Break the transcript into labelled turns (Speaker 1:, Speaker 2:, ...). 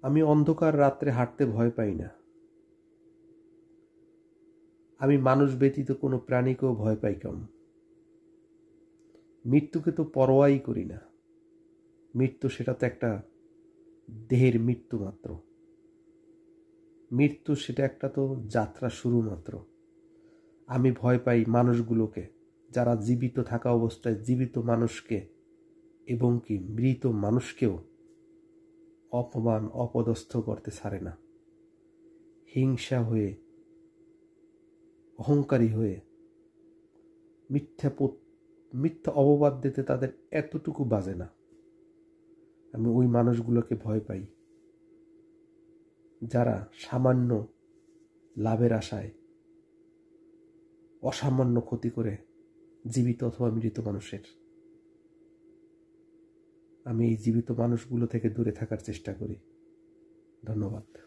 Speaker 1: আমি অন্ধকার রাত্রে হাঁটতে ভয় পাই না। আমি মানুষ ব্যতীত কোনো প্রাণীকেও ভয় পাই কম। মৃত্যুকে তো পরোয়াই করি না। মৃত্যু সেটা তো একটা দেহের মৃত্যু মাত্র। মৃত্যু সেটা একটা তো যাত্রা শুরু মাত্র। আমি ভয় পাই মানুষগুলোকে, যারা জীবিত থাকা অবস্থায় জীবিত মানুষকে এবং কি মৃত মানুষকেও অপমান অপদস্থ করতে ছাড়ে না। হিংসা হয়ে, অহংকারী হয়ে, মিথ্যা অপবাদ দিতে তাদের এতটুকু বাজে না। আমি ওই মানুষগুলোকে ভয় পাই, যারা সামান্য লাভের আশায় অসামান্য ক্ষতি করে জীবিত অথবা মৃত মানুষের। আমি এই জীবিত মানুষগুলো থেকে দূরে থাকার চেষ্টা করি। ধন্যবাদ।